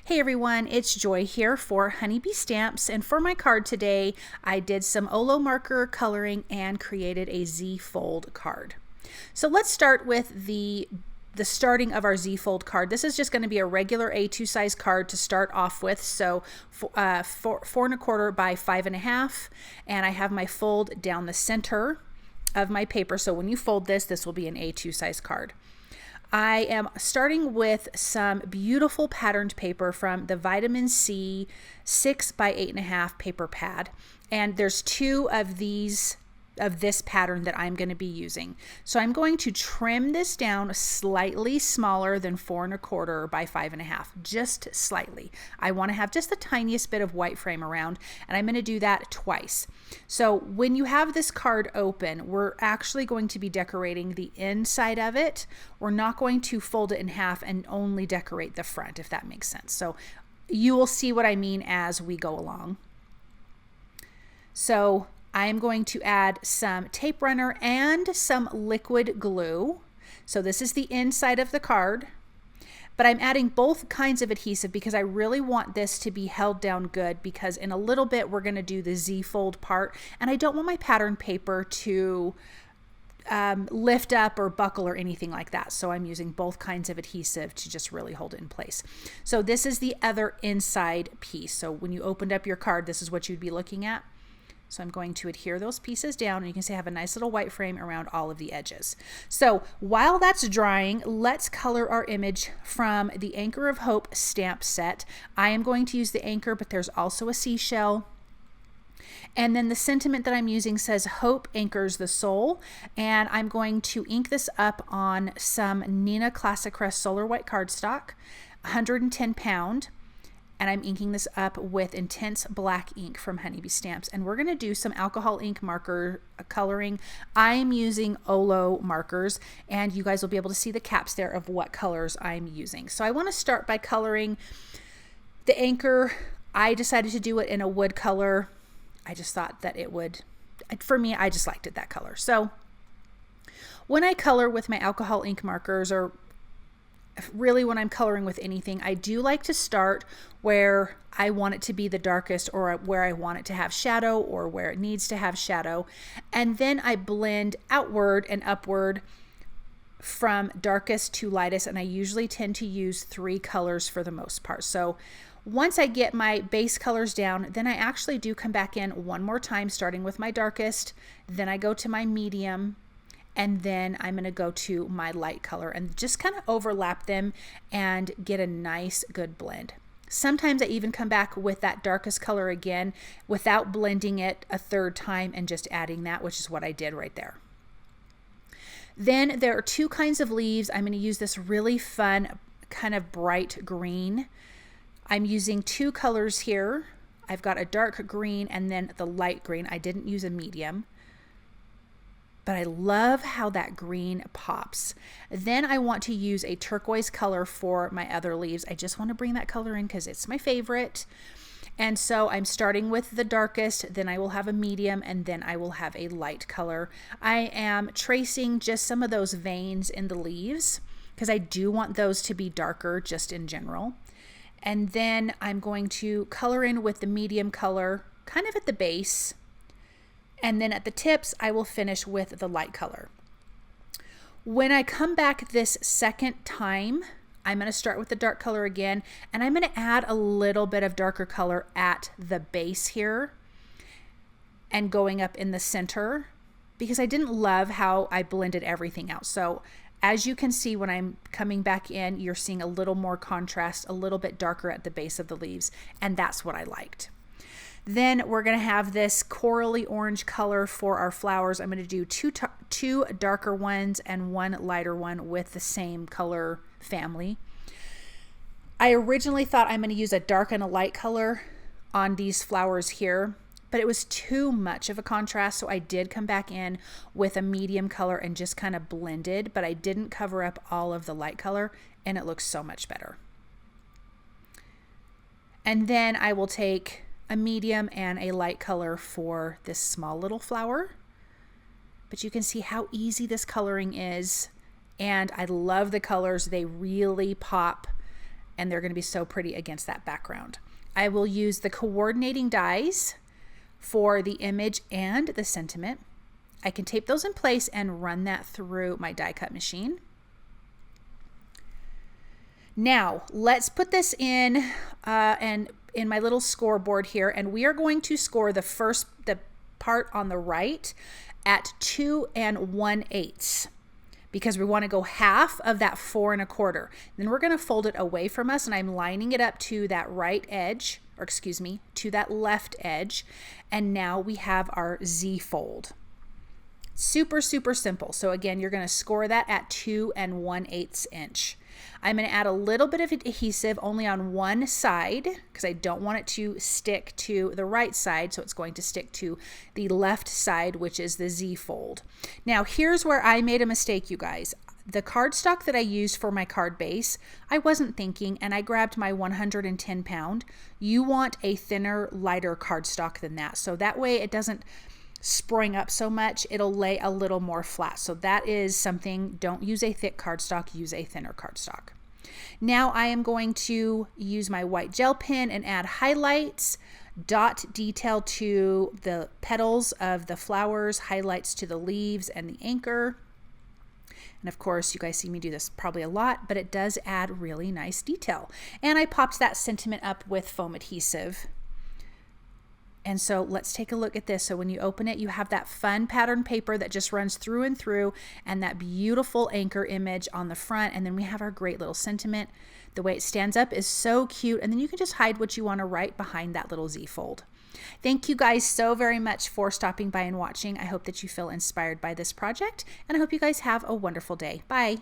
Hey everyone, it's Joy here for Honeybee Stamps, and for my card today I did some Olo marker coloring and created a Z-fold card. So let's start with the starting of our Z-fold card. This is just going to be a regular A2 size card to start off with, so 4¼ by 5½, and I have my fold down the center of my paper, so when you fold this will be an A2 size card. I am starting with some beautiful patterned paper from the Vitamin C 6 by 8½ paper pad, and there's two of these of this pattern that I'm going to be using. So I'm going to trim this down slightly smaller than 4¼ by 5½, just slightly. I want to have just the tiniest bit of white frame around, and I'm going to do that twice. So when you have this card open, we're actually going to be decorating the inside of it. We're not going to fold it in half and only decorate the front, if that makes sense. So you will see what I mean as we go along. So I am going to add some tape runner and some liquid glue. So this is the inside of the card, but I'm adding both kinds of adhesive because I really want this to be held down good, because in a little bit we're going to do the Z-fold part, and I don't want my pattern paper to lift up or buckle or anything like that. So I'm using both kinds of adhesive to just really hold it in place. So this is the other inside piece. So when you opened up your card, this is what you'd be looking at. So I'm going to adhere those pieces down, and you can see I have a nice little white frame around all of the edges. So while that's drying, let's color our image from the Anchor of Hope stamp set. I am going to use the anchor, but there's also a seashell. And then the sentiment that I'm using says, "Hope anchors the soul." And I'm going to ink this up on some Neenah Classic Crest Solar White cardstock, 110 pound. And I'm inking this up with Intense Black ink from Honeybee Stamps. And we're going to do some alcohol ink marker coloring. I'm using Olo markers, and you guys will be able to see the caps there of what colors I'm using. So I want to start by coloring the anchor. I decided to do it in a wood color. I just thought that it would, for me, I just liked it that color. So when I color with my alcohol ink markers, or really when I'm coloring with anything, I do like to start where I want it to be the darkest, or where I want it to have shadow, or where it needs to have shadow. And then I blend outward and upward from darkest to lightest. And I usually tend to use 3 colors for the most part. So once I get my base colors down, then I actually do come back in one more time, starting with my darkest. Then I go to my medium, and then I'm going to go to my light color and just kind of overlap them and get a nice good blend. Sometimes I even come back with that darkest color again without blending it a 3rd time and just adding that, which is what I did right there. Then there are 2 kinds of leaves. I'm going to use this really fun kind of bright green. I'm using 2 colors here. I've got a dark green and then the light green. I didn't use a medium, but I love how that green pops. Then I want to use a turquoise color for my other leaves. I just want to bring that color in because it's my favorite. And so I'm starting with the darkest, then I will have a medium, and then I will have a light color. I am tracing just some of those veins in the leaves because I do want those to be darker just in general. And then I'm going to color in with the medium color kind of at the base. And then at the tips, I will finish with the light color. When I come back this second time, I'm going to start with the dark color again, and I'm going to add a little bit of darker color at the base here and going up in the center, because I didn't love how I blended everything out. So as you can see, when I'm coming back in, you're seeing a little more contrast, a little bit darker at the base of the leaves, and that's what I liked. Then we're going to have this corally orange color for our flowers. I'm going to do two darker ones and 1 lighter one with the same color family. I originally thought I'm going to use a dark and a light color on these flowers here, but it was too much of a contrast, so I did come back in with a medium color and just kind of blended, but I didn't cover up all of the light color, and it looks so much better. And then I will take a medium and a light color for this small little flower. But you can see how easy this coloring is, and I love the colors. They really pop and they're going to be so pretty against that background. I will use the coordinating dies for the image and the sentiment. I can tape those in place and run that through my die cut machine. Now let's put this in in my little scoreboard here, and we are going to score the part on the right at 2 1/8 because we want to go half of that 4 1/4. Then we're going to fold it away from us, and I'm lining it up to that right edge, or excuse me, to that left edge. And now we have our Z fold. Super, super simple. So again, you're going to score that at 2 1/8 inch. I'm going to add a little bit of adhesive only on one side because I don't want it to stick to the right side. So it's going to stick to the left side, which is the Z fold. Now here's where I made a mistake, you guys. The cardstock that I used for my card base, I wasn't thinking, and I grabbed my 110 pound. You want a thinner, lighter cardstock than that. So that way it doesn't spring up so much, it'll lay a little more flat. So that is something, don't use a thick cardstock, use a thinner cardstock. Now I am going to use my white gel pen and add highlights, dot detail to the petals of the flowers, highlights to the leaves and the anchor. And of course, you guys see me do this probably a lot, but it does add really nice detail. And I popped that sentiment up with foam adhesive. And so let's take a look at this. So when you open it, you have that fun pattern paper that just runs through and through, and that beautiful anchor image on the front. And then we have our great little sentiment. The way it stands up is so cute. And then you can just hide what you want to write behind that little Z fold. Thank you guys so very much for stopping by and watching. I hope that you feel inspired by this project, and I hope you guys have a wonderful day. Bye.